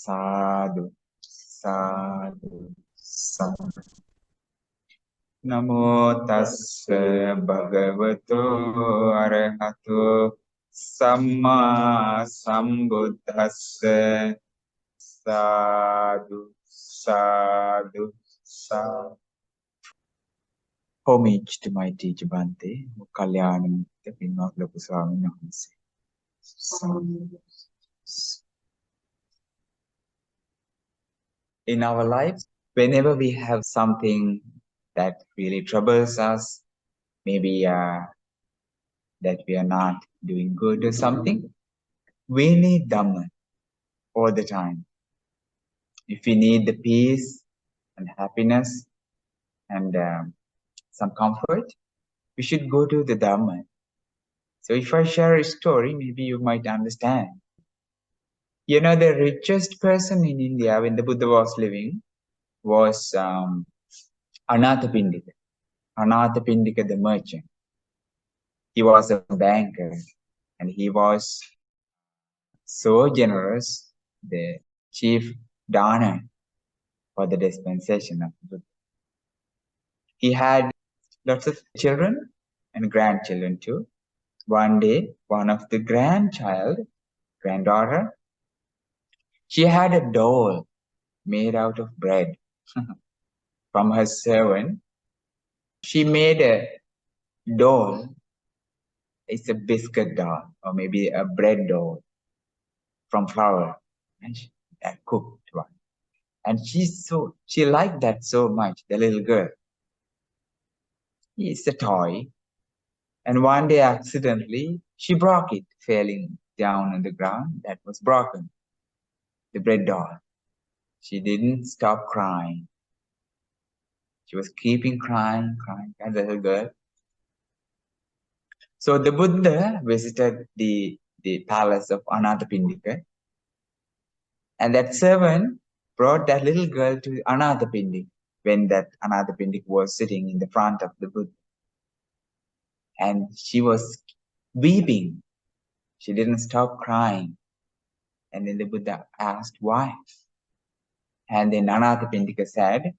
Sadhu, sadhu, sadhu. Namo tassa bhagavato arahato samma sambuddhassa. Sadhu, sadhu, sadhu. Homage to my teacher Bhante, Kalyana Mitta Pinwak Loku Swami Nahanse. In our lives, whenever we have something that really troubles us, maybe that we are not doing good or something, we need Dhamma all the time. If we need the peace and happiness and some comfort, we should go to the Dhamma. So if I share a story, maybe you might understand. You know, the richest person in India when the Buddha was living was Anathapindika. Anathapindika the merchant. He was a banker and he was so generous, the chief dana for the dispensation of the Buddha. He had lots of children and grandchildren too. One day, one of the granddaughter, she had a doll made out of bread from her servant. She made a doll. It's a biscuit doll or maybe a bread doll from flour, and a cooked one. And she liked that so much, the little girl. It's a toy. And one day accidentally, she broke it, falling down on the ground. That was broken, the bread doll. She didn't stop crying. She was keeping crying, that little girl. So the Buddha visited the palace of Anathapindika. And that servant brought that little girl to Anathapindika when that Anathapindika was sitting in the front of the Buddha. And she was weeping. She didn't stop crying. And then the Buddha asked why. And then Anathapindika said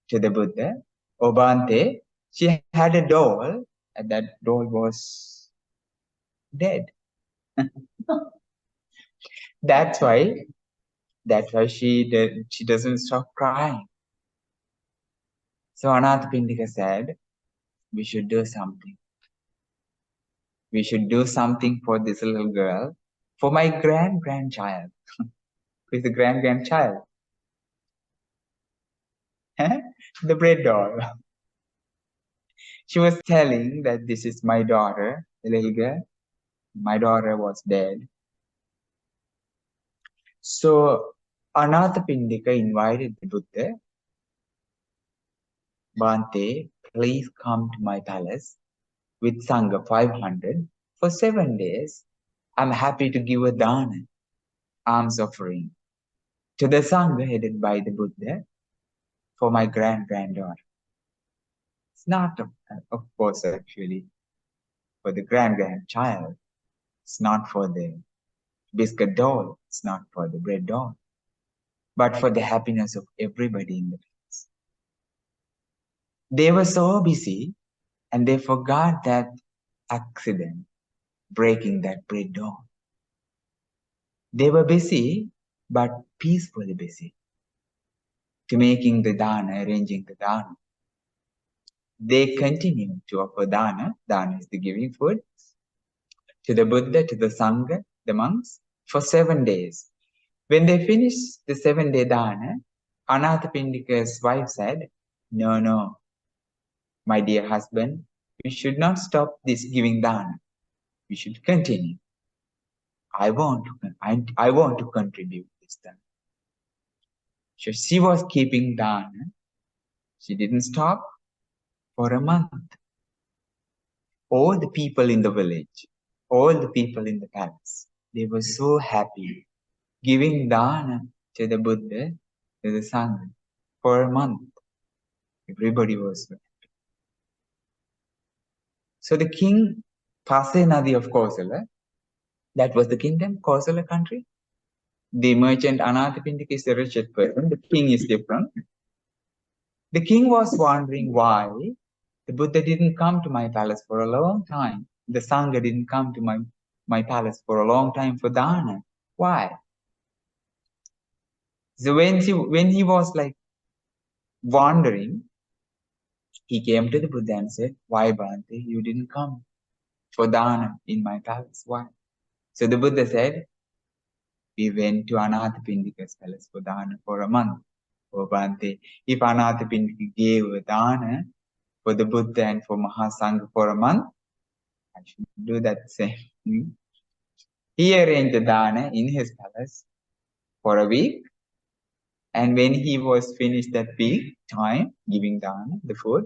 to the Buddha, "O Bhante, she had a doll, and that doll was dead." That's why she doesn't stop crying. So Anathapindika said, we should do something. We should do something for this little girl, for my grandchild. Who is the grandchild? The bread doll. She was telling that this is my daughter, the little girl. My daughter was dead. So Anathapindika invited the Buddha, "Bhante, please come to my palace with Sangha 500 for 7 days. I'm happy to give a dana, alms offering, to the Sangha headed by the Buddha for my granddaughter." It's not, of course, actually, for the grandchild. It's not for the biscuit doll. It's not for the bread doll. But for the happiness of everybody in the place. They were so busy and they forgot that accident, breaking that bread doll. They were busy, but peacefully busy, to making the dana, arranging the dana. They continue to offer dana. Dana is the giving food, to the Buddha, to the Sangha, the monks, for 7 days. When they finished the 7-day dana, Anathapindika's wife said, No, my dear husband, we should not stop this giving dana. We should continue. I want to contribute this dana. So she was keeping dana. She didn't stop for a month. All the people in the village, all the people in the palace, they were so happy, giving dana to the Buddha, to the Sangha, for a month. Everybody was happy. So the king, Paṭhamagelañña of Kosala, that was the kingdom, Kosala country. The merchant Anathapindika is the wretched person. The king is different. The king was wondering why the Buddha didn't come to my palace for a long time. The Sangha didn't come to my palace for a long time for dana. Why? So when he was like wandering, he came to the Buddha and said, why, Bhante, you didn't come for dana in my palace? Why? So the Buddha said, we went to Anathapindika's palace for dana for a month. Oh, Bhante, if Anathapindika gave a dana for the Buddha and for Mahasangha for a month, I should do that same thing. He arranged the dana in his palace for a week. And when he was finished that week time giving dana, the food,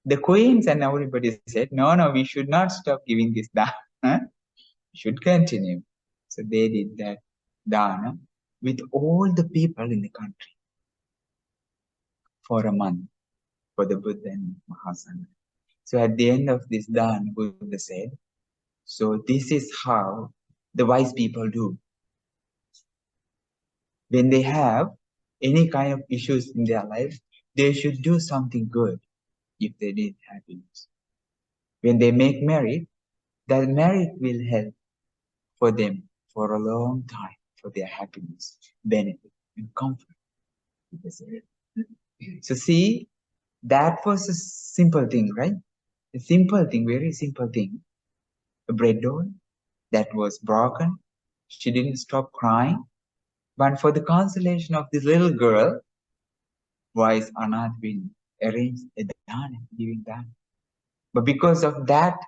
the queens and everybody said, no, we should not stop giving this dana. We should continue. So they did that dana with all the people in the country for a month for the Buddha and Mahasangha. So at the end of this dana, Buddha said, so this is how the wise people do. When they have any kind of issues in their life, they should do something good if they need happiness. When they make merit, that merit will help for them for a long time, for their happiness, benefit, and comfort. So see, that was a simple thing, right? A simple thing, very simple thing. A bread doll that was broken. She didn't stop crying. But for the consolation of this little girl, wise Anath will arrange a dana, giving dana. But because of that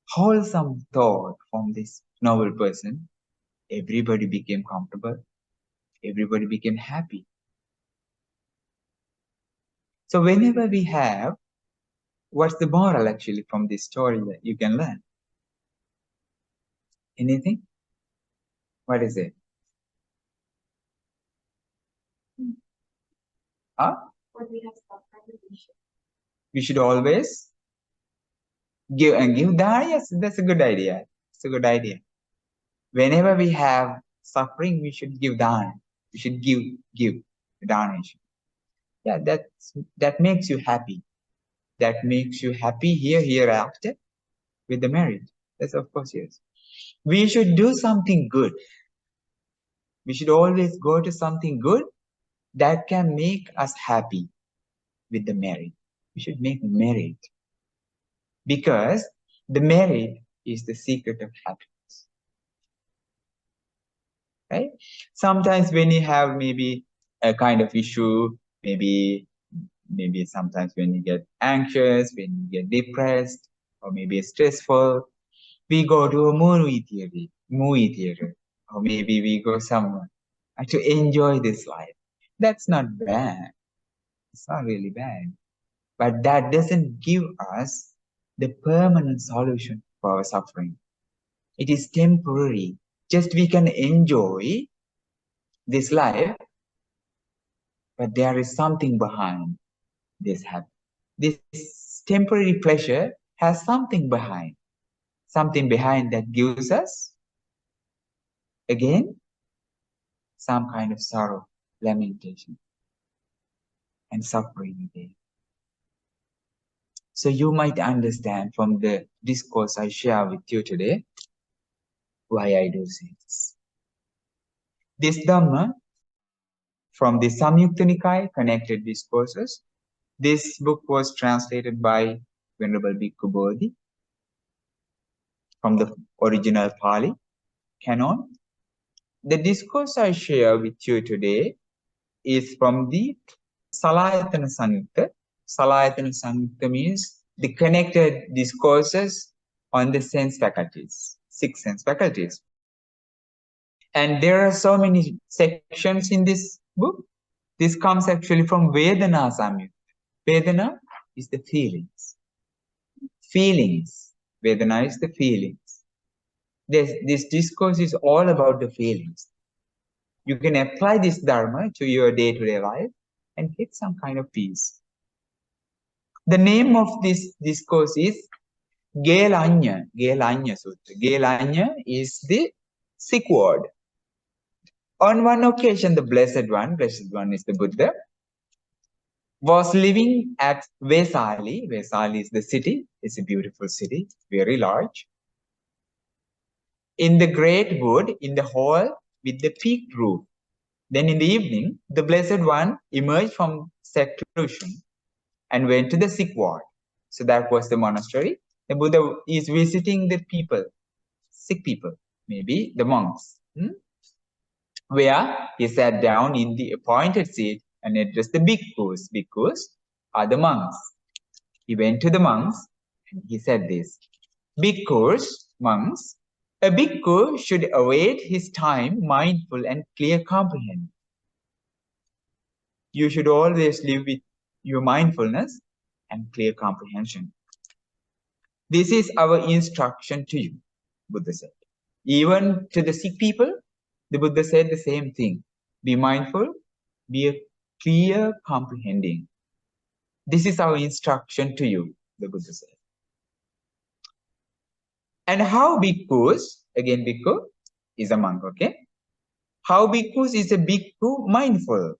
wholesome thought from this noble person, everybody became comfortable. Everybody became happy. So whenever we have, what's the moral actually from this story that you can learn? Anything? What is it? Huh? When we have suffering, We should always give and give dana. Yes, that's a good idea. It's a good idea. Whenever we have suffering, we should give dana. We should give donation. Yeah, that makes you happy. That makes you happy hereafter with the marriage. That's of course, yes. We should do something good. We should always go to something good that can make us happy with the merit. We should make merit because the merit is the secret of happiness. Right? Sometimes when you have maybe a kind of issue, maybe sometimes when you get anxious, when you get depressed, or maybe stressful, we go to a movie theater, or maybe we go somewhere to enjoy this life. That's not bad. It's not really bad. But that doesn't give us the permanent solution for our suffering. It is temporary. Just we can enjoy this life, but there is something behind this happiness. This temporary pleasure has something behind that gives us, again, some kind of sorrow, lamentation, and suffering again. So you might understand from the discourse I share with you today, why I do this. This Dhamma, from the Samyutta Nikaya, Connected Discourses, this book was translated by Venerable Bhikkhu Bodhi from the original Pali canon. The discourse I share with you today is from the Salayatana Samyutta. Salayatana Samyutta means the connected discourses on the sense faculties, 6 sense faculties. And there are so many sections in this book. This comes actually from Vedana Samyutta. Vedana is the feelings. Feelings. Vedana is the feelings. This discourse is all about the feelings. You can apply this Dharma to your day-to-day life and get some kind of peace. The name of this discourse is Gelañña Sutta. Gelañña is the Sikh word. On one occasion, the Blessed One is the Buddha, was living at Vesali. Vesali is the city. It's a beautiful city, very large. In the great wood, in the hall with the peaked roof. Then in the evening, the Blessed One emerged from seclusion and went to the sick ward. So that was the monastery. The Buddha is visiting the people, sick people, maybe the monks, where he sat down in the appointed seat and addressed the bhikkhus. Bhikkhus are the monks. He went to the monks and he said this: Bhikkhus, monks, a bhikkhu should await his time mindful and clear comprehend. You should always live with your mindfulness and clear comprehension. This is our instruction to you, Buddha said. Even to the sick people, the Buddha said the same thing. Be mindful, be a clear comprehending. This is our instruction to you, the Buddha said. And how bhikkhus, again bhikkhu is a monk, okay? How bhikkhus is a bhikkhu mindful?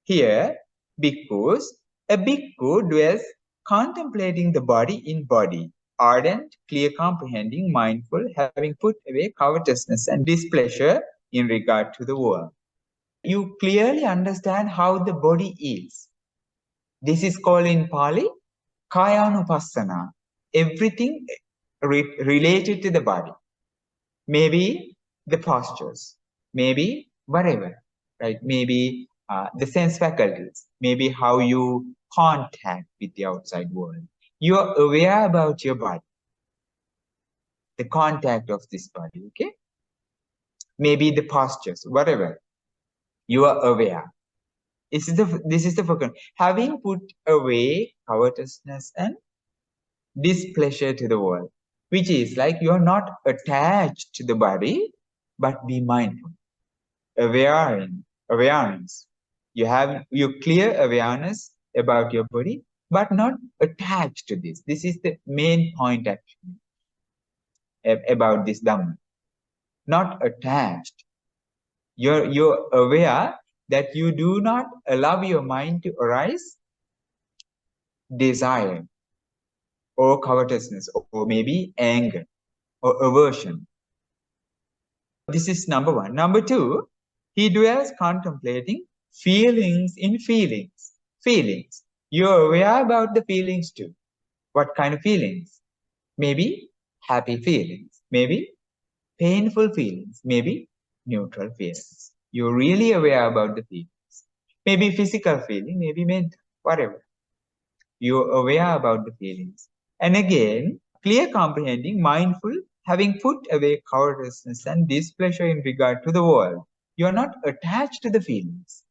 Here, bhikkhus, a bhikkhu dwells contemplating the body in body, ardent, clear comprehending, mindful, having put away covetousness and displeasure in regard to the world. You clearly understand how the body is. This is called in Pali, kayanupassana. Everything related to the body. Maybe the postures, maybe whatever, right? Maybe the sense faculties, maybe how you contact with the outside world. You are aware about your body, the contact of this body, okay? Maybe the postures, whatever. You are aware. This is the focus. Having put away covetousness and displeasure to the world, which is like you are not attached to the body, but be mindful. Awareness. You have your clear awareness about your body, but not attached to this. This is the main point actually about this Dhamma. Not attached. You're aware that you do not allow your mind to arise desire or covetousness or maybe anger or aversion. This is number one. Number two, he dwells contemplating feelings in feelings. Feelings. You're aware about the feelings too. What kind of feelings? Maybe happy feelings. Maybe painful feelings. Maybe neutral feelings. You're really aware about the feelings. Maybe physical feeling, maybe mental, whatever. You're aware about the feelings. And again, clear comprehending, mindful, having put away covetousness and displeasure in regard to the world. You are not attached to the feelings.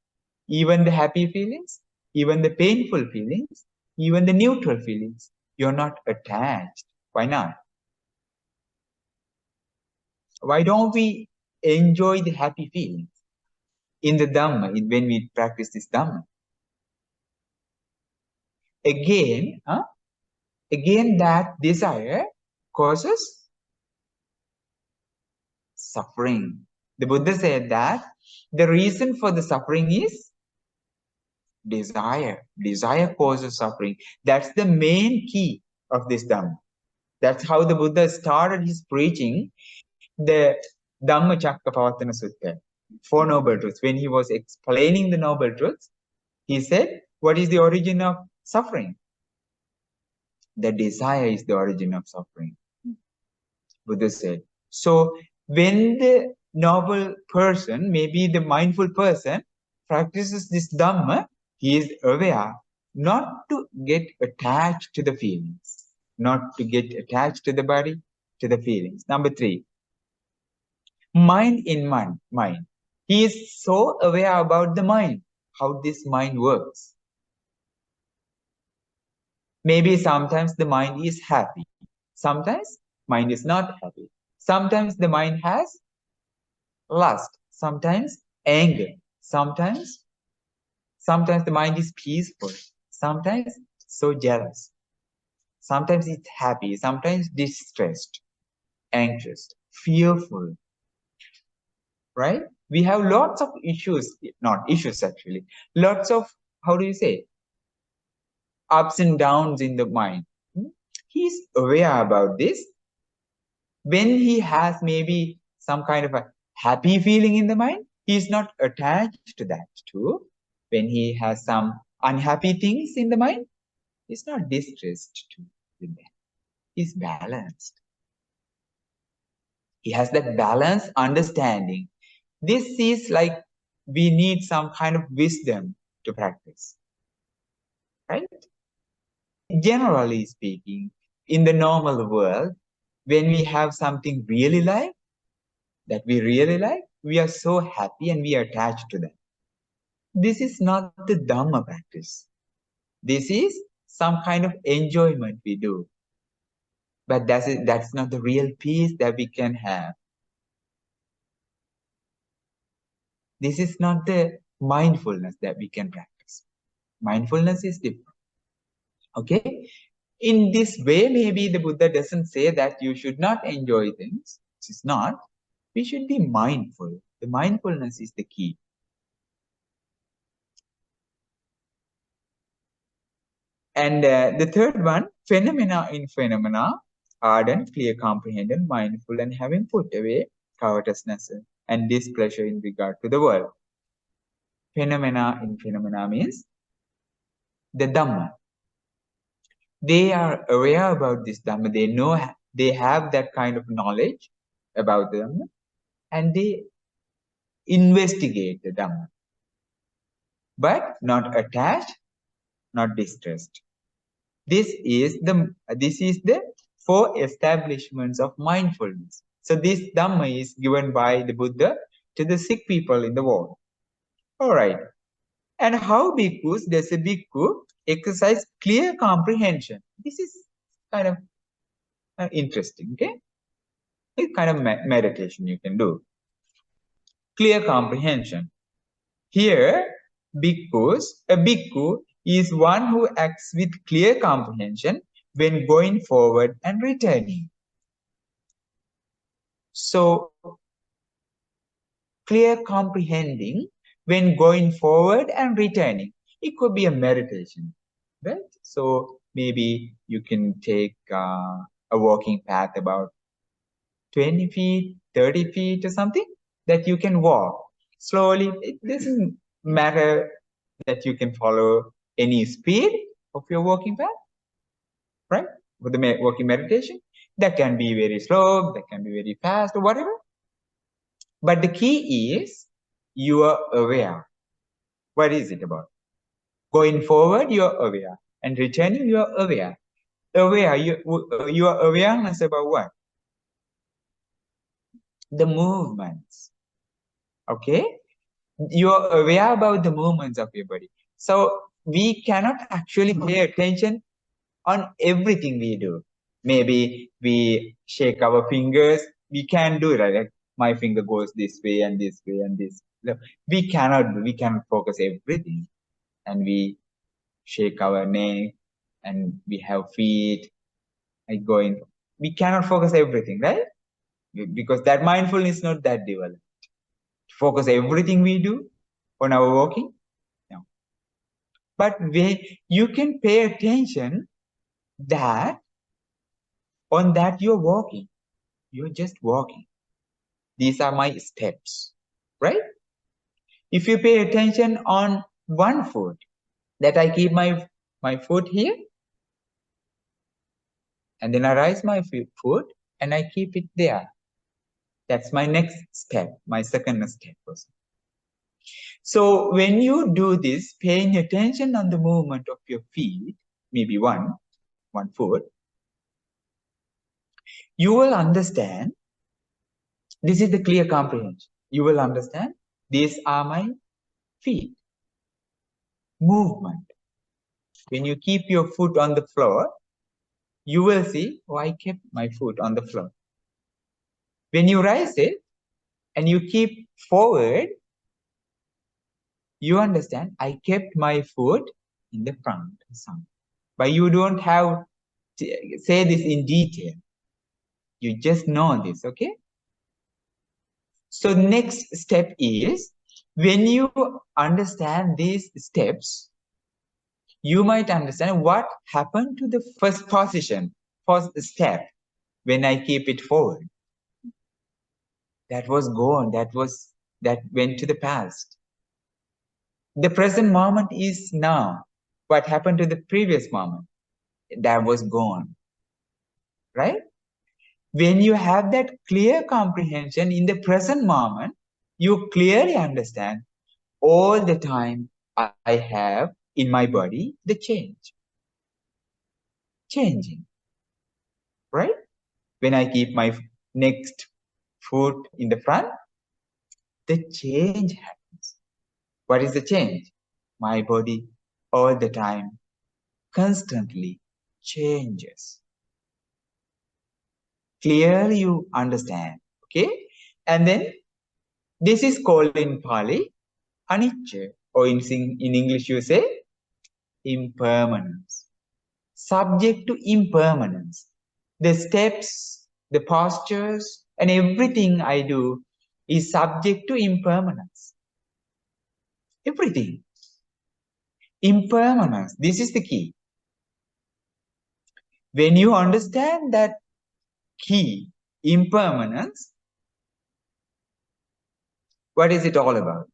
Even the happy feelings, even the painful feelings, even the neutral feelings, you're not attached. Why not? Why don't we enjoy the happy feelings in the Dhamma, when we practice this Dhamma? Again, that desire causes suffering. The Buddha said that the reason for the suffering is desire. Desire causes suffering. That's the main key of this Dhamma. That's how the Buddha started his preaching, the Dhammacakkappavattana Sutta, Four Noble Truths. When he was explaining the Noble Truths, he said, what is the origin of suffering? The desire is the origin of suffering, Buddha said. So when the noble person, maybe the mindful person, practices this Dhamma, he is aware not to get attached to the feelings, not to get attached to the body, to the feelings. Number three, mind in mind. He is so aware about the mind, how this mind works. Maybe sometimes the mind is happy. Sometimes mind is not happy. Sometimes the mind has lust. Sometimes anger. Sometimes the mind is peaceful. Sometimes so jealous. Sometimes it's happy. Sometimes distressed, anxious, fearful. Right? We have lots of issues, not issues actually, lots of, how do you say, ups and downs in the mind. He's aware about this. When he has maybe some kind of a happy feeling in the mind, he's not attached to that too. When he has some unhappy things in the mind, he's not distressed too with that. He's balanced. He has that balanced understanding. This is like we need some kind of wisdom to practice, right? Generally speaking, in the normal world, when we have something really like, that we really like, we are so happy and we are attached to that. This is not the Dhamma practice. This is some kind of enjoyment we do. But that's not the real peace that we can have. This is not the mindfulness that we can practice. Mindfulness is different. Okay? In this way, maybe the Buddha doesn't say that you should not enjoy things. It's not. We should be mindful. The mindfulness is the key. And the third one, phenomena in phenomena, ardent, clear, comprehended, mindful, and having put away covetousness and displeasure in regard to the world. Phenomena in phenomena means the Dhamma. They are aware about this Dhamma. They know, they have that kind of knowledge about the Dhamma, and they investigate the Dhamma, but not attached, not distressed. This is the four establishments of mindfulness. So this Dhamma is given by the Buddha to the sick people in the world. All right. And how bhikkhus does a bhikkhu exercise clear comprehension? This is kind of interesting, okay? It's kind of meditation you can do. Clear comprehension. Here, a bhikkhu is one who acts with clear comprehension when going forward and returning. So, clear comprehending when going forward and returning. It could be a meditation, right? So, maybe you can take a walking path about 20 feet, 30 feet or something that you can walk slowly. It doesn't matter that you can follow any speed of your walking path, right? For the walking meditation, that can be very slow, that can be very fast or whatever. But the key is you are aware. What is it about? Going forward, you are aware. And returning, you are aware. Your awareness about what? The movements. Okay? You are aware about the movements of your body. So we cannot actually pay attention on everything we do. Maybe we shake our fingers. We can do it, right? Like my finger goes this way and this way and this. No, we cannot focus everything. And we shake our neck and we have feet like going. We cannot focus everything, right? Because that mindfulness is not that developed. Focus everything we do on our walking. No. But you can pay attention that on that you're walking. You're just walking. These are my steps, right? If you pay attention on one foot, that I keep my foot here, and then I raise my foot and I keep it there. That's my next step, my second step also. So when you do this, paying attention on the movement of your feet, maybe one foot, you will understand. This is the clear comprehension. You will understand these are my feet. Movement. When you keep your foot on the floor, you will see, oh, I kept my foot on the floor. When you raise it and you keep forward, you understand, I kept my foot in the front. But you don't have to say this in detail. You just know this, okay? So next step is, when you understand these steps, you might understand what happened to the first position, first step, when I keep it forward. That was gone. That went to the past. The present moment is now. What happened to the previous moment? That was gone. Right? When you have that clear comprehension in the present moment, you clearly understand all the time I have in my body the changing, right? When I keep my next foot in the front, the change happens. What is the change? My body all the time constantly changes. Clearly you understand, okay? And then this is called in Pali anicca, or in English you say impermanence. Subject to impermanence. The steps, the postures, and everything I do is subject to impermanence. Everything. Impermanence. This is the key. When you understand that key, impermanence, what is it all about?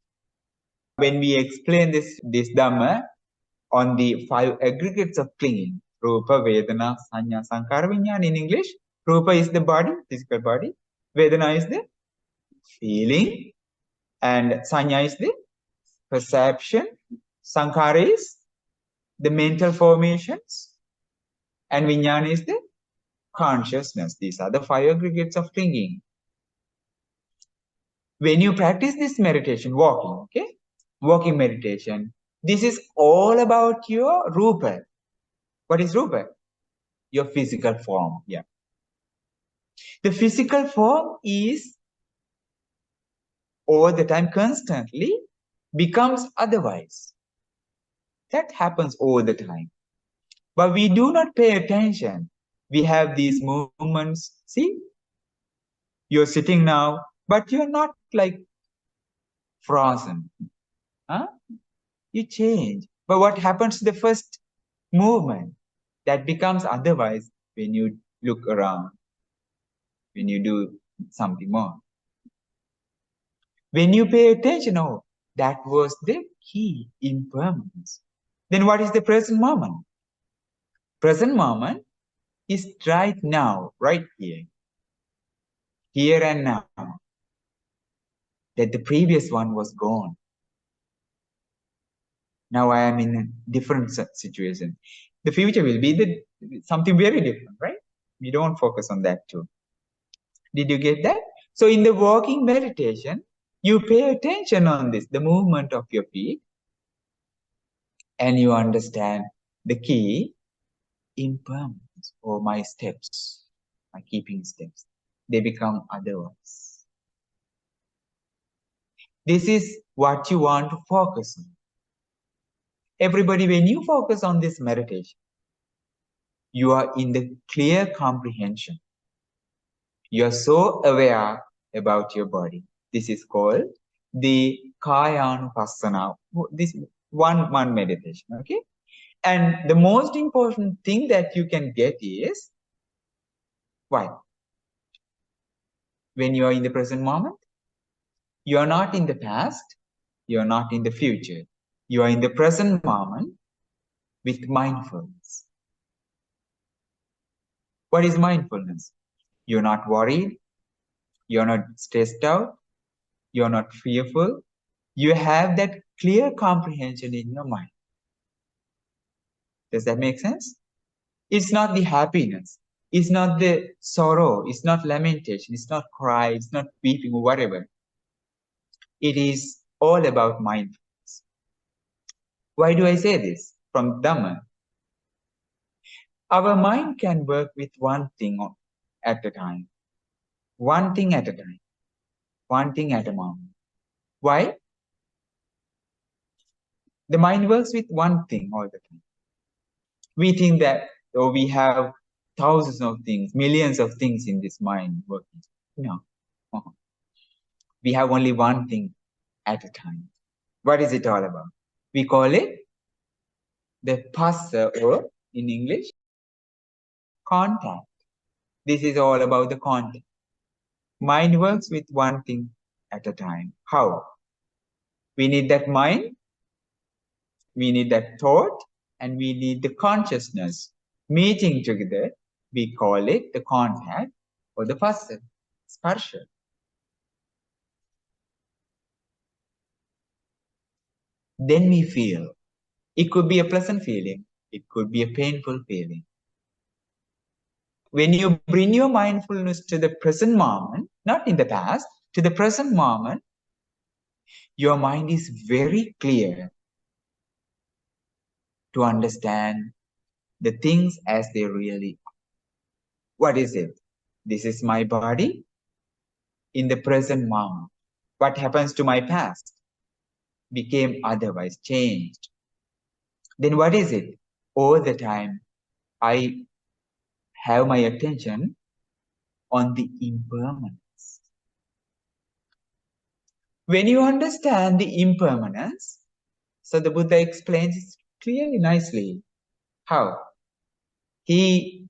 When we explain this Dhamma on the 5 aggregates of clinging, Rupa, Vedana, Sanya, Sankara, Vijnana in English, Rupa is the body, physical body. Vedana is the feeling. And Sanya is the perception. Sankara is the mental formations. And Vijnana is the consciousness. These are the 5 aggregates of clinging. When you practice this meditation, walking, okay? Walking meditation, this is all about your Rupa. What is Rupa? Your physical form. Yeah. The physical form is all the time, constantly becomes otherwise. That happens all the time. But we do not pay attention. We have these movements. See, you're sitting now, but you're not like frozen. Huh? You change. But what happens to the first movement? That becomes otherwise when you look around, when you do something more. When you pay attention, oh, that was the key, impermanence. Then what is the present moment? Present moment is right now, right here and now. That the previous one was gone. Now I am in a different situation. The future will be something very different, right? We don't focus on that too. Did you get that? So in the walking meditation, you pay attention on this, the movement of your feet, and you understand the key, impermanence, or my steps, my keeping steps. They become otherwise. This is what you want to focus on. Everybody, when you focus on this meditation, you are in the clear comprehension. You are so aware about your body. This is called the Kayanupassana. This one meditation, okay? And the most important thing that you can get is what? When you are in the present moment, you are not in the past, you are not in the future. You are in the present moment with mindfulness. What is mindfulness? You're not worried, you're not stressed out, you're not fearful. You have that clear comprehension in your mind. Does that make sense? It's not the happiness, it's not the sorrow, it's not lamentation, it's not cry, it's not weeping or whatever. It is all about mindfulness. Why do I say this? From Dhamma. Our mind can work with one thing at a time. One thing at a time. One thing at a moment. Why? The mind works with one thing all the time. We think that we have thousands of things, millions of things in this mind working. No. We have only one thing at a time. What is it all about? We call it the phassa, or in English, contact. This is all about the contact. Mind works with one thing at a time. How? We need that mind, we need that thought, and we need the consciousness meeting together. We call it the contact or the phassa, sparsha. Then we feel. It could be a pleasant feeling. It could be a painful feeling. When you bring your mindfulness to the present moment, not in the past, to the present moment, your mind is very clear to understand the things as they really are. What is it? This is my body in the present moment. What happens to my past became otherwise, changed. Then what is it? All the time, I have my attention on the impermanence. When you understand the impermanence, so the Buddha explains it clearly, nicely. How? He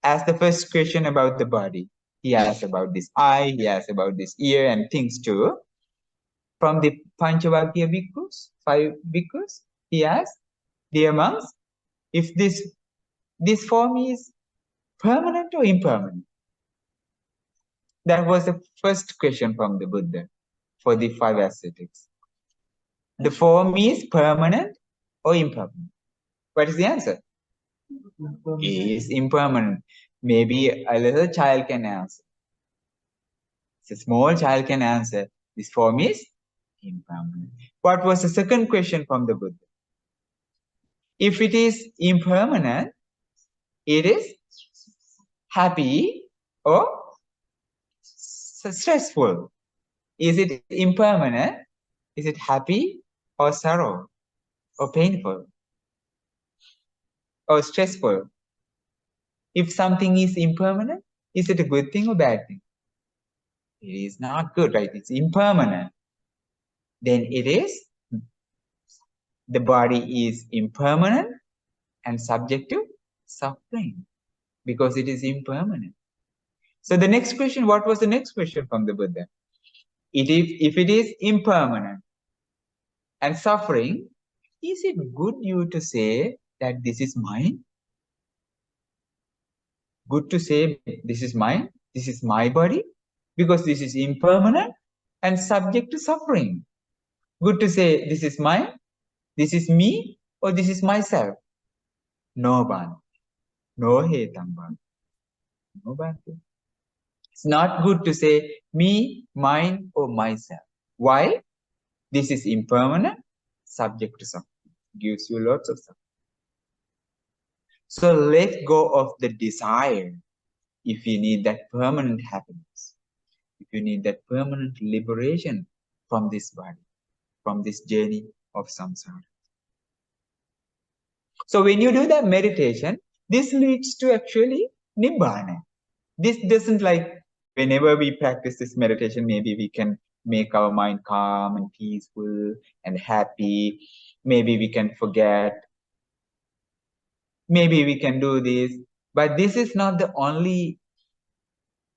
asked the first question about the body. He asked about this eye, he asked about this ear and things too. From the Panchavakya bhikkhus, 5 bhikkhus, he asked, dear monks, if this form is permanent or impermanent? That was the first question from the Buddha for the 5 ascetics. The form is permanent or impermanent? What is the answer? Is impermanent. Maybe a little child can answer. A small child can answer. This form is impermanent. What was the second question from the Buddha? If it is impermanent, it is happy or stressful. Is it impermanent? Is it happy or sorrow or painful or stressful? If something is impermanent, is it a good thing or bad thing? It is not good, right? It's impermanent. Then it is, the body is impermanent and subject to suffering because it is impermanent. So the next question, what was the next question from the Buddha? If it is impermanent and suffering, is it good you to say that this is mine? Good to say this is mine, this is my body, because this is impermanent and subject to suffering. Good to say this is mine, this is me, or this is myself. No one. No hetambang. No bhante. It's not good to say me, mine, or myself. Why? This is impermanent, subject to suffering. Gives you lots of suffering. So let go of the desire if you need that permanent happiness, if you need that permanent liberation from this body, from this journey of samsara. So when you do that meditation, this leads to actually nibbana. This doesn't, like, whenever we practice this meditation, maybe we can make our mind calm and peaceful and happy. Maybe we can forget. Maybe we can do this. But this is not the only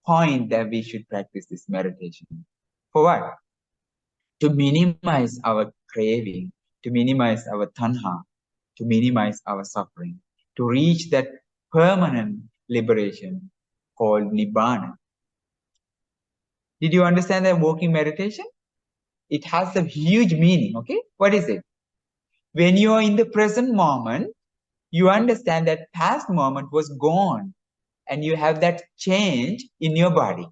point that we should practice this meditation. For what? To minimize our craving, to minimize our tanha, to minimize our suffering, to reach that permanent liberation called nibbana. Did you understand that walking meditation? It has a huge meaning, okay? What is it? When you are in the present moment, you understand that past moment was gone and you have that change in your body,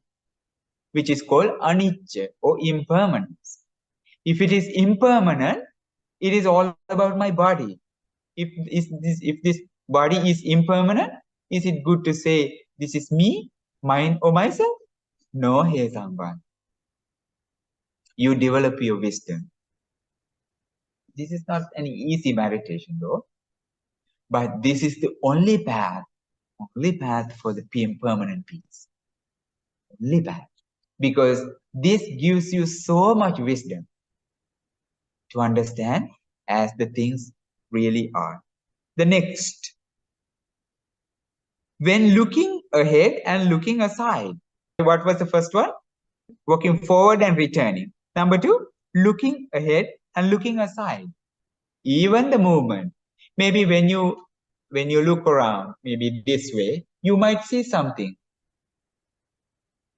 which is called anicca or impermanence. If it is impermanent, it is all about my body. If this body is impermanent, is it good to say this is me, mine, or myself? No, he Samban. You develop your wisdom. This is not an easy meditation though, but this is the only path for the impermanent peace. Only path. because this gives you so much wisdom to understand as the things really are. The next, when looking ahead and looking aside. What was the first one? Walking forward and returning. Number two, looking ahead and looking aside. Even the movement. Maybe when you look around, maybe this way, you might see something,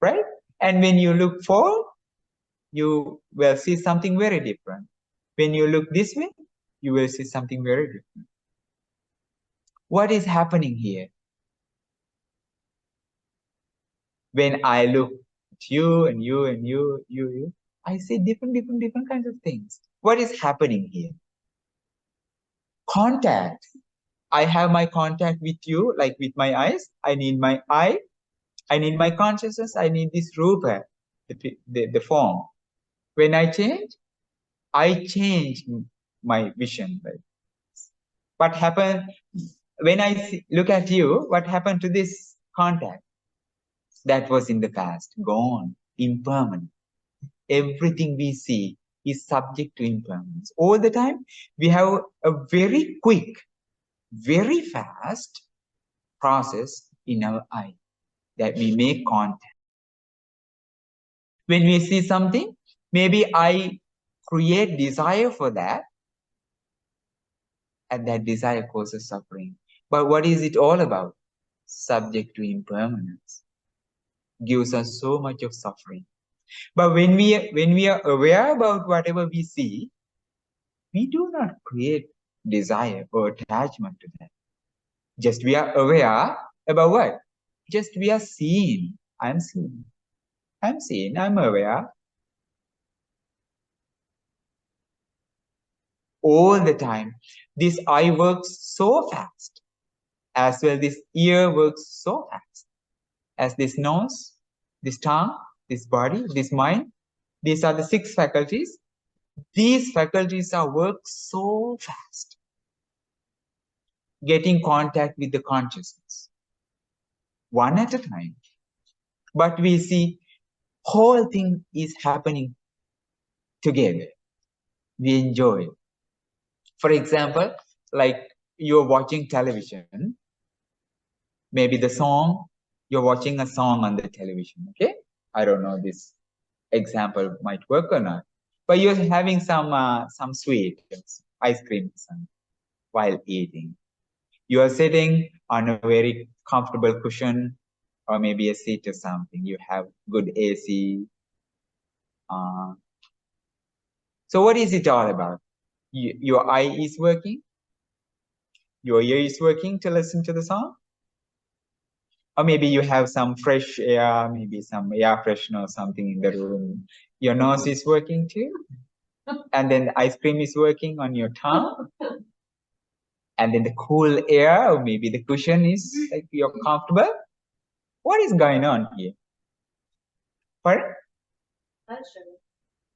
right? And when you look forward, you will see something very different. When you look this way, you will see something very different. What is happening here? When I look at you and you and you, I see different kinds of things. What is happening here? Contact. I have my contact with you, like with my eyes. I need my eye. I need my consciousness. I need this rupa, the form. When I change my vision. Right? What happened when I look at you? What happened to this contact? That was in the past, gone, impermanent. Everything we see is subject to impermanence. All the time, we have a very quick, very fast process in our eye that we make contact. When we see something, maybe I create desire for that, and that desire causes suffering. But what is it all about? Subject to impermanence. Gives us so much of suffering. But when we are aware about whatever we see, we do not create desire or attachment to that. Just we are aware about what? Just we are seeing. I'm seeing. I'm seeing. I'm aware. All the time. This eye works so fast. As well, this ear works so fast. As this nose, this tongue, this body, this mind. These are the 6 faculties. These faculties are work so fast. Getting contact with the consciousness. One at a time. But we see whole thing is happening together. We enjoy it. For example, like you're watching television, maybe the song, you're watching a song on the television, okay? I don't know this example might work or not, but you're having some sweet ice cream while eating. You are sitting on a very comfortable cushion or maybe a seat or something. You have good AC. So what is it all about? Your eye is working, your ear is working to listen to the song, or maybe you have some fresh air, maybe some air freshener or something in the room. Your nose is working too, and then the ice cream is working on your tongue, and then the cool air, or maybe the cushion is like you're comfortable. What is going on here? Pardon?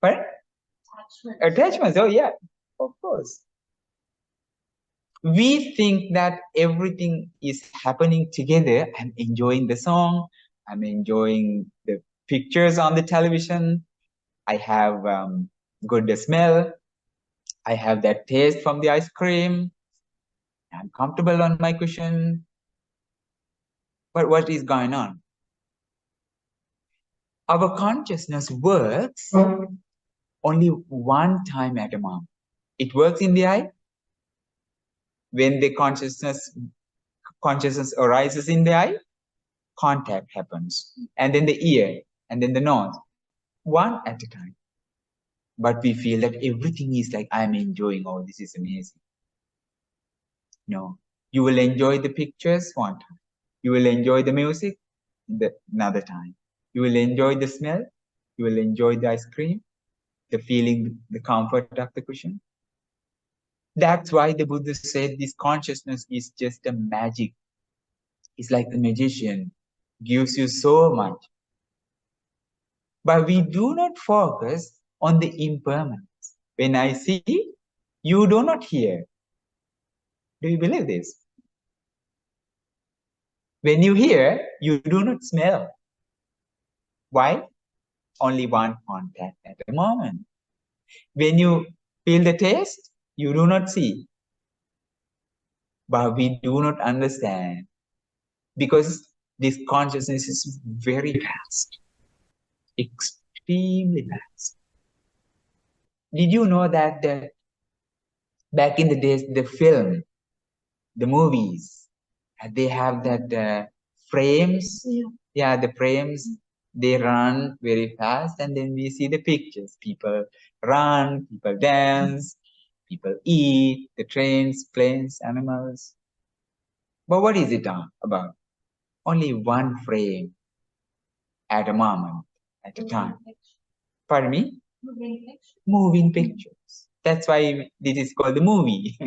Pardon? Attachments. Oh yeah, of course. We think that everything is happening together. I'm enjoying the song. I'm enjoying the pictures on the television. I have good smell. I have that taste from the ice cream. I'm comfortable on my cushion. But what is going on? Our consciousness works only one time at a moment. It works in the eye. When the consciousness arises in the eye, contact happens. And then the ear, and then the nose, one at a time. But we feel that everything is like, I'm enjoying, oh, this is amazing. No, you will enjoy the pictures one time. You will enjoy the music another time. You will enjoy the smell. You will enjoy the ice cream, the feeling, the comfort of the cushion. That's why the Buddha said this consciousness is just a magic. It's like a magician, gives you so much. But we do not focus on the impermanence. When I see, you do not hear. Do you believe this? When you hear, you do not smell. Why? only one contact at a moment. When you feel the taste, you do not see. But we do not understand because this consciousness is very fast, extremely fast. Did you know that back in the days, the film, the movies, they have that frames. Yeah, the frames, they run very fast, and then we see the pictures. People run, people dance, people eat, the trains, planes, animals. But what is it about? Only one frame at a moment, at a time. Pardon me? Moving pictures. That's why this is called the movie.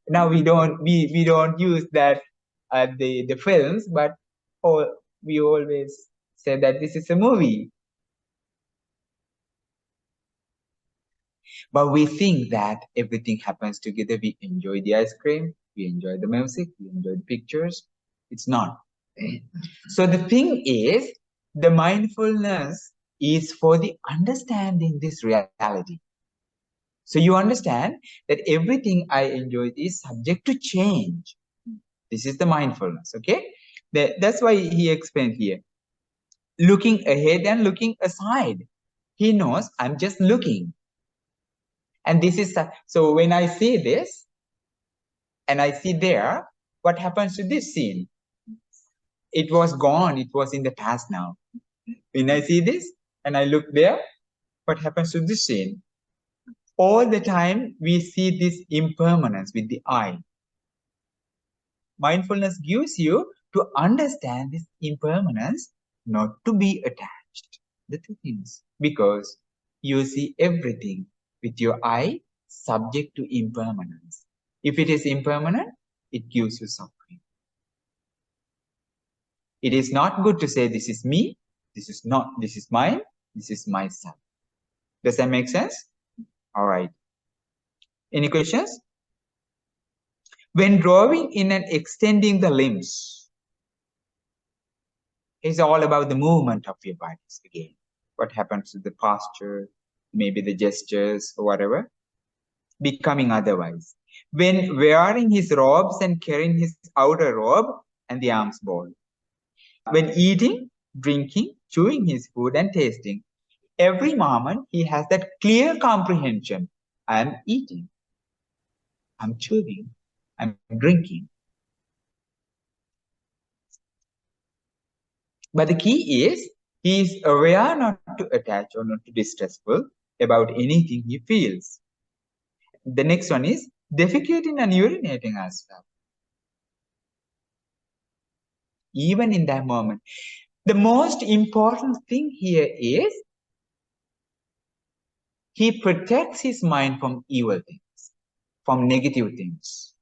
Now we don't use that the films, but we always say that this is a movie. But we think that everything happens together. We enjoy the ice cream, we enjoy the music, we enjoy the pictures. It's not. So the thing is, the mindfulness is for the understanding this reality. So you understand that everything I enjoy is subject to change. This is the mindfulness, okay? That's why he explained here. Looking ahead and looking aside. He knows I'm just looking. And this is, so when I see this, and I see there, what happens to this scene? It was gone, it was in the past now. When I see this, and I look there, what happens to this scene? All the time, we see this impermanence with the eye. Mindfulness gives you to understand this impermanence, not to be attached. The two things. Because you see everything with your eye subject to impermanence. If it is impermanent, it gives you suffering. It is not good to say this is me, this is not, this is mine, this is myself. Does that make sense? All right. Any questions? When drawing in and extending the limbs, it's all about the movement of your bodies again. What happens to the posture, maybe the gestures or whatever, becoming otherwise. When wearing his robes and carrying his outer robe and the arms ball. When eating, drinking, chewing his food and tasting, every moment he has that clear comprehension. I am eating, I'm chewing, I'm drinking. But the key is, he is aware not to attach or not to be stressful about anything he feels. The next one is defecating and urinating as well. Even in that moment. The most important thing here is he protects his mind from evil things, from negative things,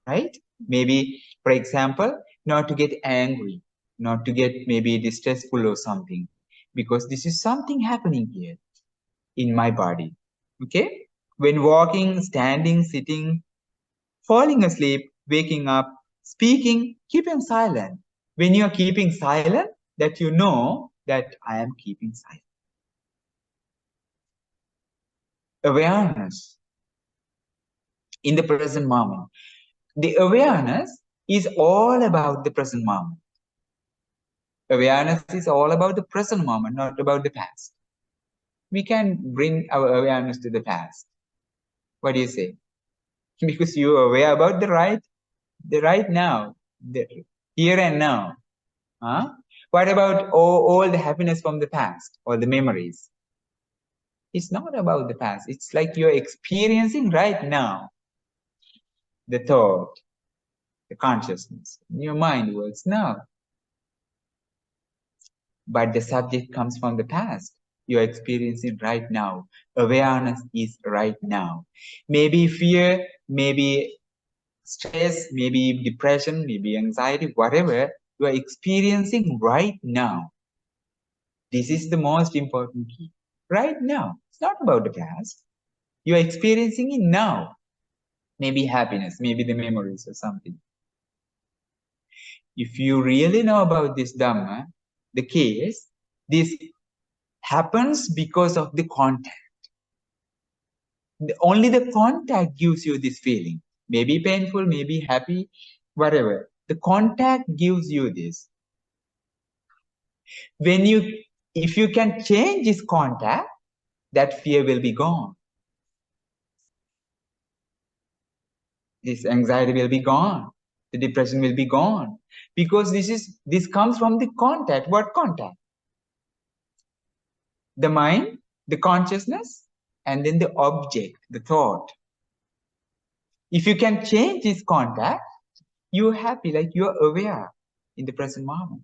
right? Maybe, for example, not to get angry, not to get maybe distressful or something, because this is something happening here in my body, okay? When walking, standing, sitting, falling asleep, waking up, speaking, keeping silent. When you are keeping silent, that you know that I am keeping silent. Awareness in the present moment. The awareness is all about the present moment. Awareness is all about the present moment, not about the past. We can bring our awareness to the past. What do you say? Because you are aware about the right now, the here and now. Huh? What about all the happiness from the past or the memories? It's not about the past. It's like you're experiencing right now. The thought, the consciousness, your mind works now. But the subject comes from the past. You're experiencing right now. Awareness is right now. Maybe fear, maybe stress, maybe depression, maybe anxiety, whatever you are experiencing right now. This is the most important key. Right now. It's not about the past. You are experiencing it now. Maybe happiness, maybe the memories or something. If you really know about this Dhamma, the case, this happens because of the contact. Only the contact gives you this feeling. Maybe painful, maybe happy, whatever. The contact gives you this. If you can change this contact, that fear will be gone. This anxiety will be gone. The depression will be gone. Because this comes from the contact. What contact? The mind, the consciousness, and then the object, the thought. If you can change this contact, you're happy, like you're aware in the present moment.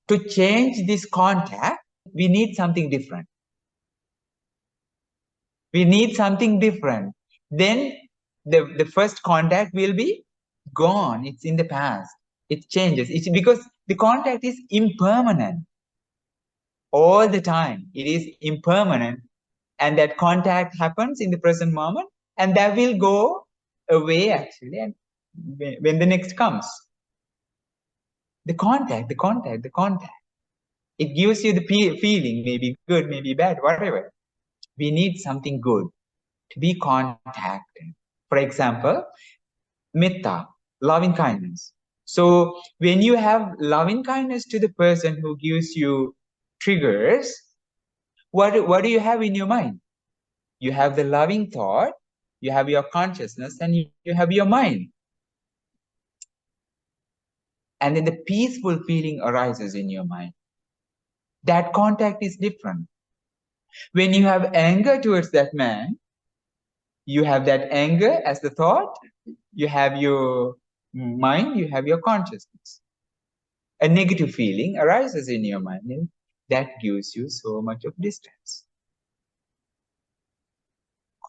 To change this contact, we need something different. We need something different. Then the first contact will be gone. It's in the past. It changes. It's because the contact is impermanent. All the time. It is impermanent. And that contact happens in the present moment, and that will go away actually, and when the next comes. The contact. It gives you the feeling, maybe good, maybe bad, whatever. We need something good to be contacted. For example, metta, loving kindness. So when you have loving kindness to the person who gives you triggers, what do you have in your mind? You have the loving thought, you have your consciousness, and you have your mind. And then the peaceful feeling arises in your mind. That contact is different. When you have anger towards that man, you have that anger as the thought, you have your mind, you have your consciousness. A negative feeling arises in your mind, and that gives you so much of distance.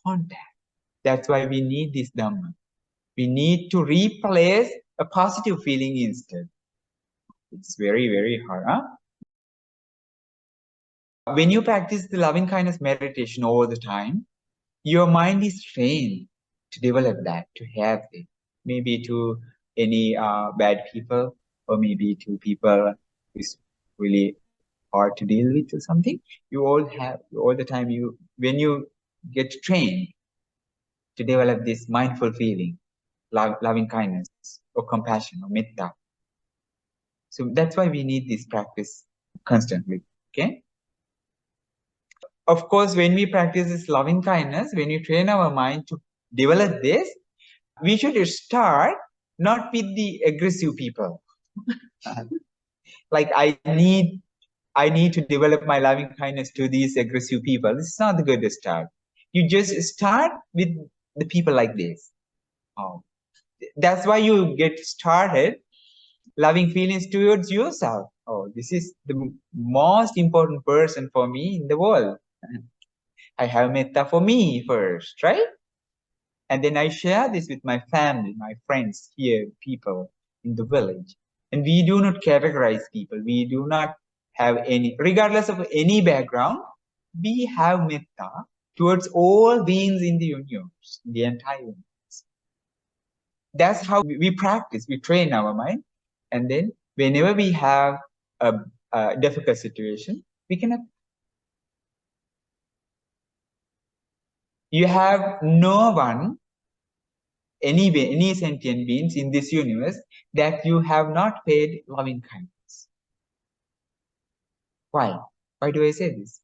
Contact. That's why we need this Dhamma. We need to replace a positive feeling instead. It's very, very hard. Huh? When you practice the loving kindness meditation all the time, your mind is trained to develop that, to have it. Maybe to any bad people, or maybe to people who's really hard to deal with or something. You all have, all the time, when you get trained to develop this mindful feeling, loving kindness or compassion or metta. So that's why we need this practice constantly. Okay. Of course, when we practice this loving kindness, when we train our mind to develop this, we should start not with the aggressive people. Like I need to develop my loving kindness to these aggressive people. This is not the good start. You just start with the people like this. Oh, that's why you get started loving feelings towards yourself. Oh, this is the most important person for me in the world. I have metta for me first, right? And then I share this with my family, my friends here, people in the village. And we do not categorize people. We do not have any, regardless of any background, we have metta towards all beings in the universe, the entire universe. That's how we practice, we train our mind. And then whenever we have a difficult situation, we can. You have no one, any sentient beings in this universe that you have not paid loving kindness. Why? Why do I say this?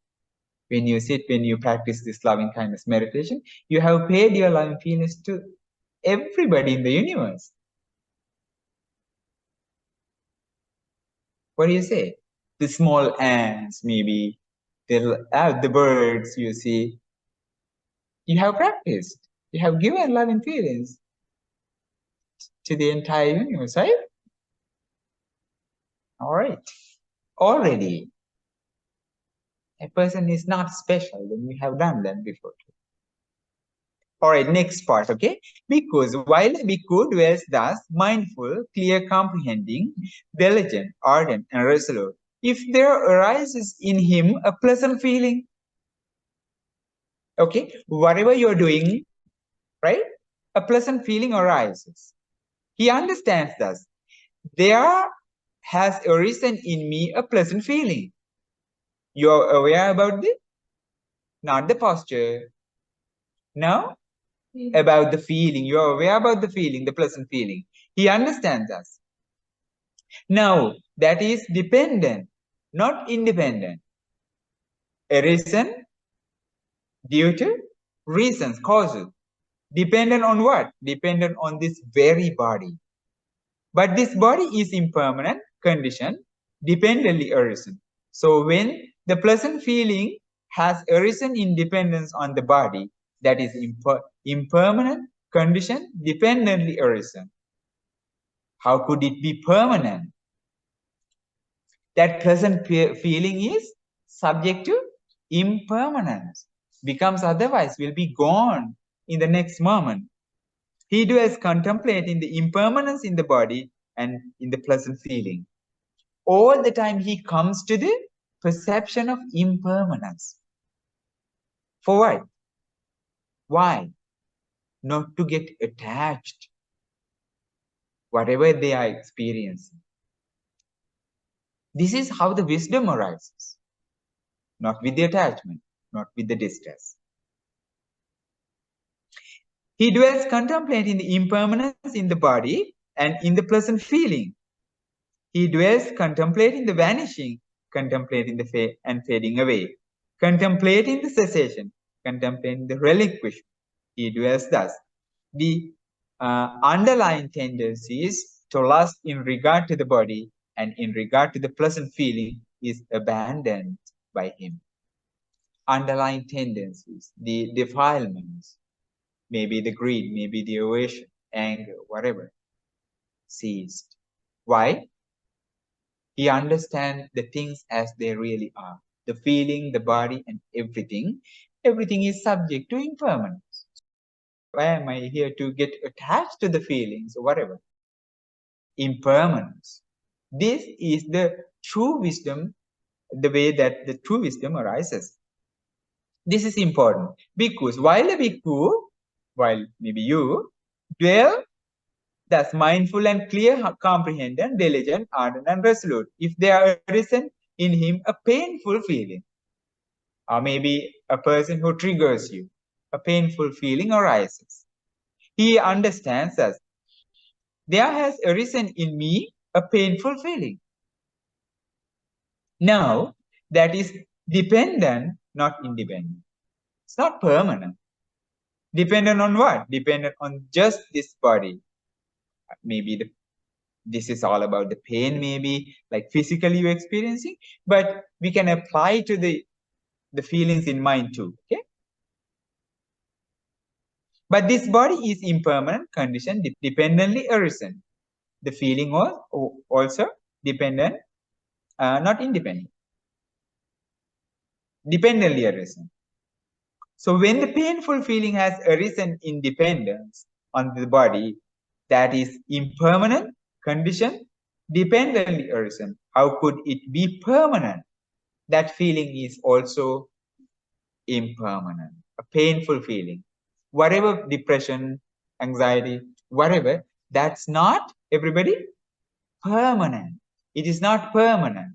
When you practice this loving kindness meditation, you have paid your loving feelings to everybody in the universe. What do you say? The small ants, maybe the birds you see. You have practiced. You have given loving feelings to the entire universe, right? All right. Already, a person is not special when you have done that before. All right, next part, okay? Because while a bhikkhu dwells thus, mindful, clear, comprehending, diligent, ardent, and resolute, if there arises in him a pleasant feeling, okay, whatever you're doing, right, a pleasant feeling arises. He understands thus, there has arisen in me a pleasant feeling. You're aware about the, not the posture. Now, about the feeling. You're aware about the feeling, the pleasant feeling. He understands us. Now, that is dependent, not independent. A reason due to reasons, causes. Dependent on what? Dependent on this very body. But this body is impermanent, conditioned, dependently arisen. So when the pleasant feeling has arisen in dependence on the body, that is impermanent, conditioned, dependently arisen. How could it be permanent? That pleasant feeling is subject to impermanence, becomes otherwise, will be gone in the next moment. He dwells contemplating the impermanence in the body and in the pleasant feeling. All the time he comes to the perception of impermanence. For what? Why? Not to get attached, whatever they are experiencing. This is how the wisdom arises. Not with the attachment, not with the distress. He dwells contemplating the impermanence in the body and in the pleasant feeling. He dwells contemplating the vanishing, contemplating the and fading away, contemplating the cessation, contemplating the relinquishment. He dwells thus. The underlying tendencies to lust in regard to the body and in regard to the pleasant feeling is abandoned by him. Underlying tendencies, the defilements, maybe the greed, maybe the aversion, anger, whatever, ceased. Why? He understands the things as they really are. The feeling, the body, and everything. Everything is subject to impermanence. Why am I here to get attached to the feelings or whatever? Impermanence. This is the true wisdom, the way that the true wisdom arises. This is important because while a bhikkhu, while maybe you, dwell thus mindful and clear, comprehendent, diligent, ardent, and resolute. If there arisen in him a painful feeling, or maybe a person who triggers you, a painful feeling arises. He understands us. There has arisen in me a painful feeling. Now, that is dependent, not independent. It's not permanent. Dependent on what? Dependent on just this body. Maybe this is all about the pain, maybe like physically you're experiencing, but we can apply to the feelings in mind too. Okay. But this body is impermanent, conditioned, dependently arisen. The feeling was also dependent, not independent, dependently arisen. So when the painful feeling has arisen in dependence on the body, that is impermanent, conditioned, dependently arisen. How could it be permanent? That feeling is also impermanent, a painful feeling. Whatever depression, anxiety, whatever, that's not, everybody, permanent. It is not permanent.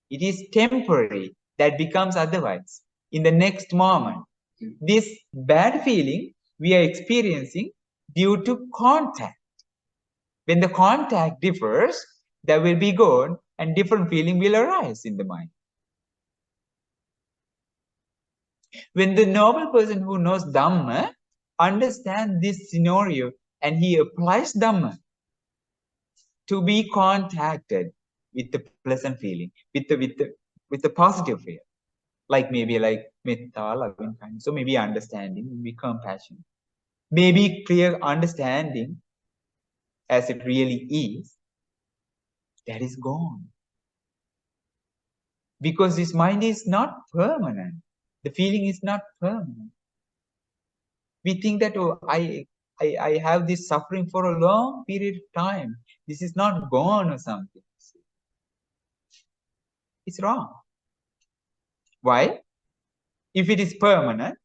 It is temporary. That becomes otherwise. In the next moment, this bad feeling we are experiencing due to contact. When the contact differs, that will be gone and different feeling will arise in the mind. When the noble person who knows Dhamma understands this scenario and he applies Dhamma to be contacted with the pleasant feeling, with the positive fear, like maybe like metta, loving kindness, so maybe understanding, maybe compassion, maybe clear understanding as it really is, that is gone. Because this mind is not permanent. The feeling is not permanent. We think that, oh, I have this suffering for a long period of time. This is not gone or something. It's wrong. Why? If it is permanent,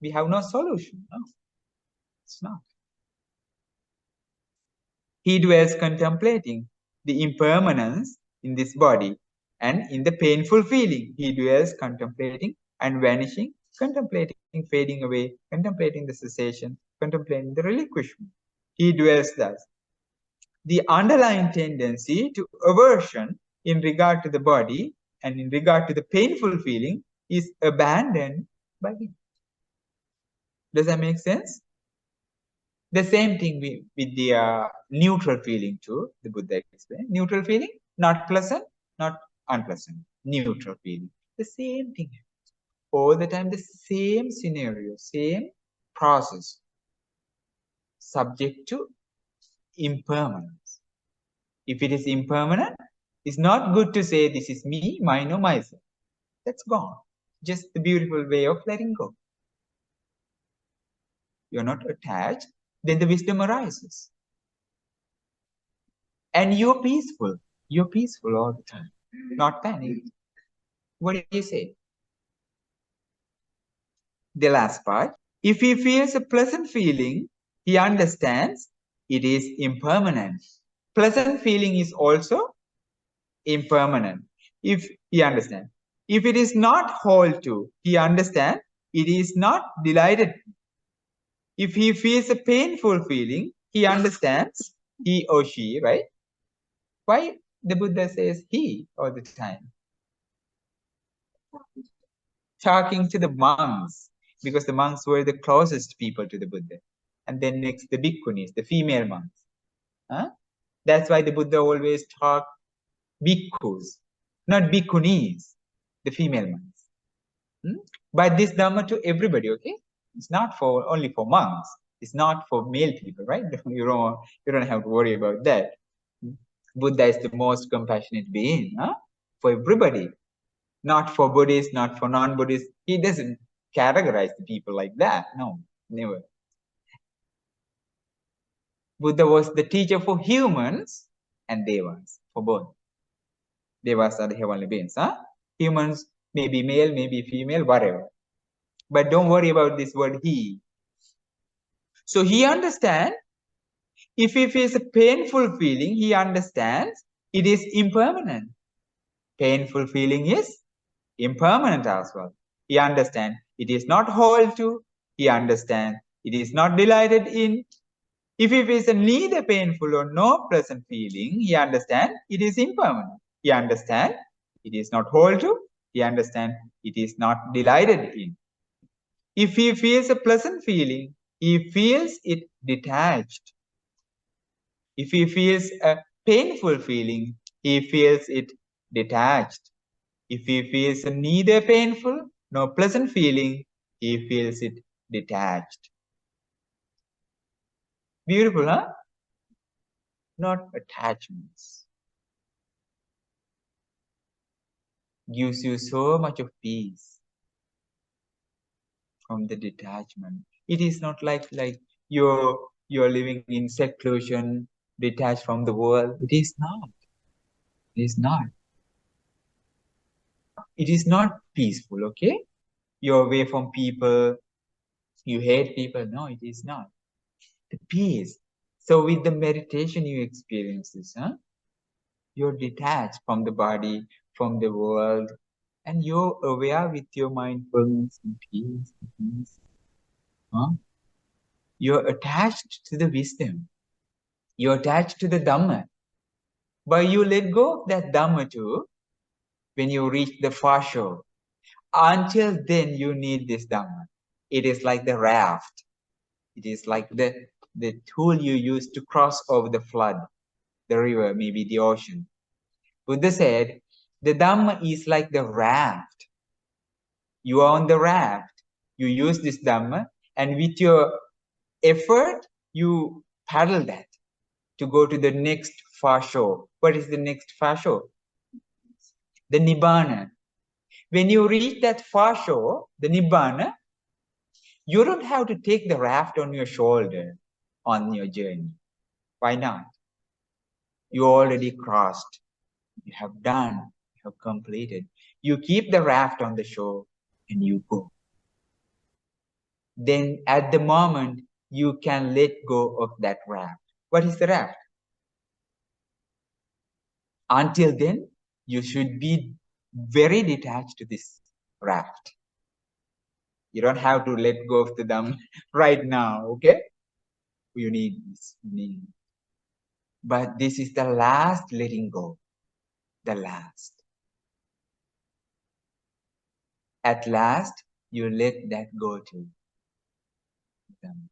we have no solution. No, it's not. He dwells contemplating the impermanence in this body And in the painful feeling, he dwells contemplating and vanishing, contemplating fading away, contemplating the cessation, contemplating the relinquishment. He dwells thus. The underlying tendency to aversion in regard to the body and in regard to the painful feeling is abandoned by him. Does that make sense? The same thing with the neutral feeling too, the Buddha explained. Neutral feeling, not pleasant, not unpleasant. Neutral feeling. The same thing. All the time, the same scenario, same process, subject to impermanence. If it is impermanent, it's not good to say this is me, mine, or myself. That's gone. Just the beautiful way of letting go. You're not attached, then the wisdom arises. And you're peaceful. You're peaceful all the time, not panicked. What do you say? The last part. If he feels a pleasant feeling, he understands it is impermanent. Pleasant feeling is also impermanent. If he understands. If it is not whole to, he understands it is not delighted. If he feels a painful feeling, he understands, he or she, right? Why the Buddha says he all the time? Talking to the monks, because the monks were the closest people to the Buddha. And then next, the bhikkhunis, the female monks. Huh? That's why the Buddha always taught bhikkhus, not bhikkhunis, the female monks. But this Dhamma to everybody, okay? It's not for only for monks. It's not for male people, right? You don't have to worry about that. Buddha is the most compassionate being, huh? For everybody. Not for Buddhists, not for non-Buddhists. He doesn't categorize the people like that. No, never. Buddha was the teacher for humans and devas, for both. Devas are the heavenly beings, huh? Humans may be male, may be female, whatever. But don't worry about this word he. So he understands, if he feels a painful feeling, he understands it is impermanent. Painful feeling is impermanent as well. He understands it is not whole to. He understands it is not delighted in. If he feels neither painful or no pleasant feeling, he understands it is impermanent. He understands it is not whole to. He understands it is not delighted in. If he feels a pleasant feeling, he feels it detached. If he feels a painful feeling, he feels it detached. If he feels neither painful nor pleasant feeling, he feels it detached. Beautiful, huh? Not attachments. Gives you so much of peace from the detachment. It is not like you're living in seclusion, detached from the world. It is not. It is not. It is not peaceful, okay? You're away from people, you hate people. No, it is not. The peace. So with the meditation you experience this, huh? You're detached from the body, from the world, and you're aware with your mindfulness and peace. Huh? You're attached to the wisdom. You're attached to the Dhamma. But you let go of that Dhamma too when you reach the far shore. Until then, you need this Dhamma. It is like the raft. It is like the tool you use to cross over the flood, the river, maybe the ocean. Buddha said, the Dhamma is like the raft. You are on the raft. You use this Dhamma, and with your effort, you paddle that to go to the next far shore. What is the next far shore? The Nibbana. When you reach that far shore, the Nibbana, you don't have to take the raft on your shoulder on your journey. Why not? You already crossed. You have done. You have completed. You keep the raft on the shore and you go. Then at the moment, you can let go of that raft. What is the raft? Until then, you should be very detached to this raft. You don't have to let go of the Dhamma right now, okay? You need this. But this is the last letting go. The last. At last, you let that go to them.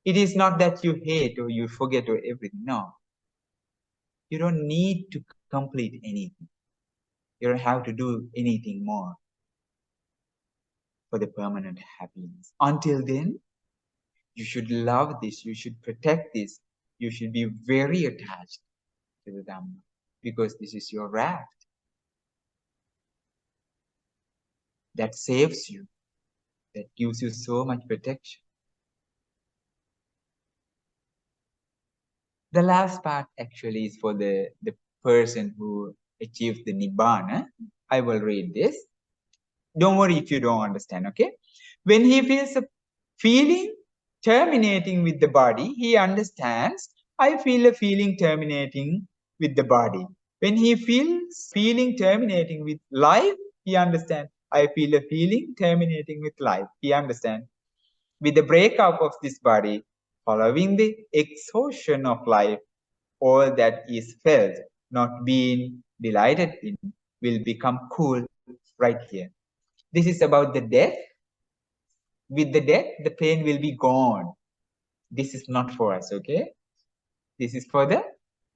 It is not that you hate or you forget or everything. No. You don't need to complete anything. You don't have to do anything more for the permanent happiness. Until then, you should love this. You should protect this. You should be very attached to the Dhamma because this is your raft that saves you, that gives you so much protection. The last part actually is for the person who achieves the Nibbana. I will read this. Don't worry if you don't understand, okay? When he feels a feeling terminating with the body, he understands, I feel a feeling terminating with the body. When he feels feeling terminating with life, he understands, I feel a feeling terminating with life. He understands. With the breakup of this body, following the exhaustion of life, all that is felt, not being delighted in, will become cool right here. This is about the death. With the death, the pain will be gone. This is not for us, okay? This is for the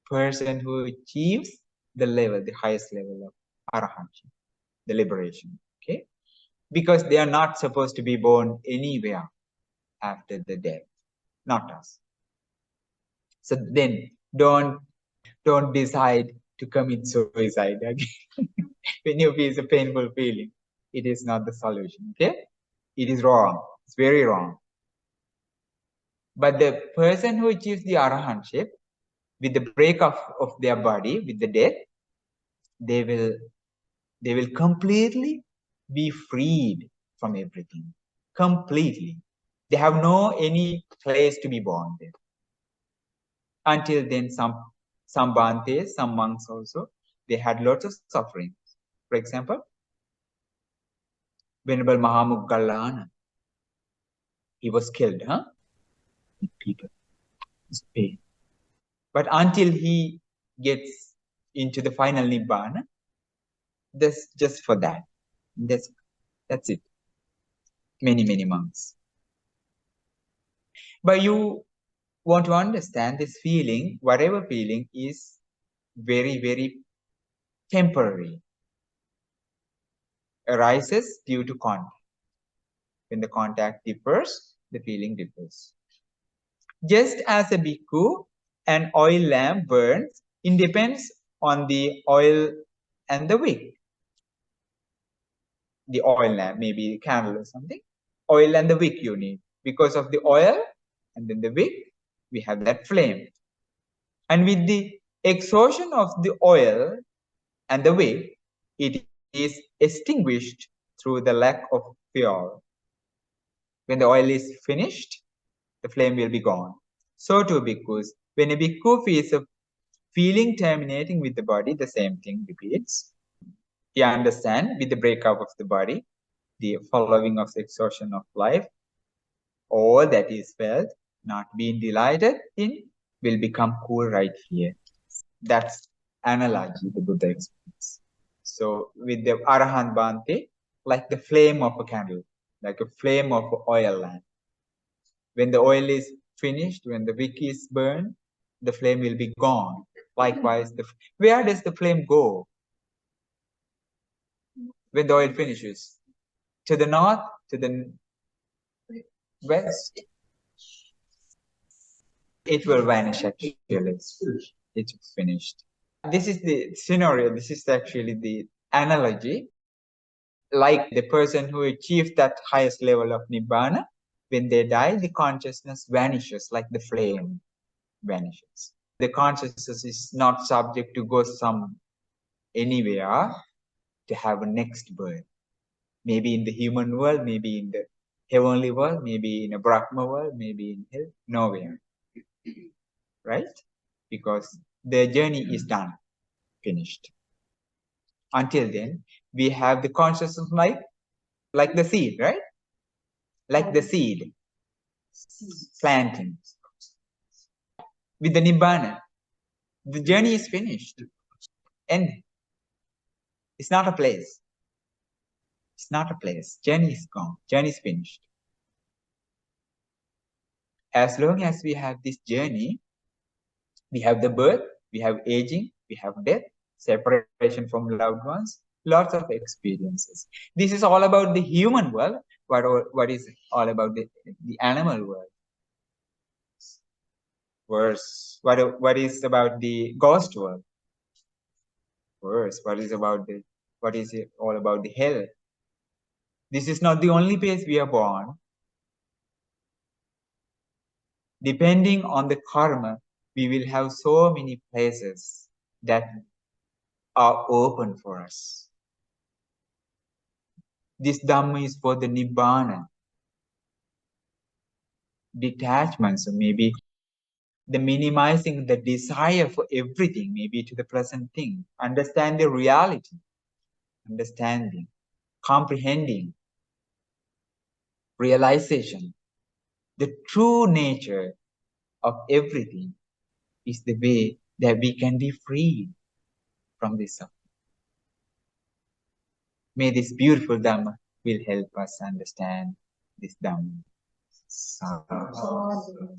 person who achieves the level, the highest level of arahantship, the liberation, okay? Because they are not supposed to be born anywhere after the death, not us. So then don't decide to commit suicide again when you feel a painful feeling. It is not the solution, okay? It is wrong. It's very wrong. But the person who achieves the arahantship, with the break of their body, with the death, they will completely be freed from everything. Completely. They have no any place to be born there. Until then, some Bhantes, some monks also, they had lots of suffering. For example, Venerable Mahamoggallana, he was killed, people. It's pain. But until he gets into the final Nibbana, that's just for that. That's it. Many monks. But you want to understand this feeling, whatever feeling is very temporary. Arises due to contact. When the contact differs, the feeling differs. Just as a bhikkhu, an oil lamp burns, it depends on the oil and the wick. The oil lamp, maybe a candle or something. Oil and the wick you need. Because of the oil and then the wick, we have that flame. And with the exhaustion of the oil and the wick, it is extinguished through the lack of fuel. When the oil is finished, the flame will be gone. So too bhikkhus. When a bhikkhu feels a feeling terminating with the body, the same thing repeats. He understands with the breakup of the body, the following of the exhaustion of life, all that is felt, not being delighted in, will become cool right here. That's analogy the Buddha explains. So with the Arahant Bhante, like the flame of a candle, like a flame of an oil lamp. When the oil is finished, when the wick is burned, the flame will be gone. Likewise, where does the flame go when the oil finishes? To the north, to the west? It will vanish actually. It's finished. This is the scenario. This is actually the analogy. Like the person who achieved that highest level of Nibbana, when they die, the consciousness vanishes like the flame vanishes. The consciousness is not subject to go anywhere to have a next birth. Maybe in the human world, maybe in the heavenly world, maybe in a Brahma world, maybe in hell, nowhere. Right? Because the journey is done. finished. Until then, we have the consciousness like the seed, right? Like the seed planting. With the Nibbana, the journey is finished. And it's not a place. It's not a place. Journey is gone. Journey is finished. As long as we have this journey, we have the birth, we have aging, we have death, separation from loved ones, lots of experiences. This is all about the human world. What is all about the animal world? Worse. What is about the ghost world? Worse. What is it all about the hell? This is not the only place we are born. Depending on the karma, we will have so many places that are open for us. This Dhamma is for the Nibbana, detachment, so maybe the minimizing the desire for everything, maybe to the present thing, understand the reality, understanding, comprehending, realization, the true nature of everything is the way that we can be freed from this suffering. May this beautiful Dhamma will help us understand this Dhamma. Sadhu.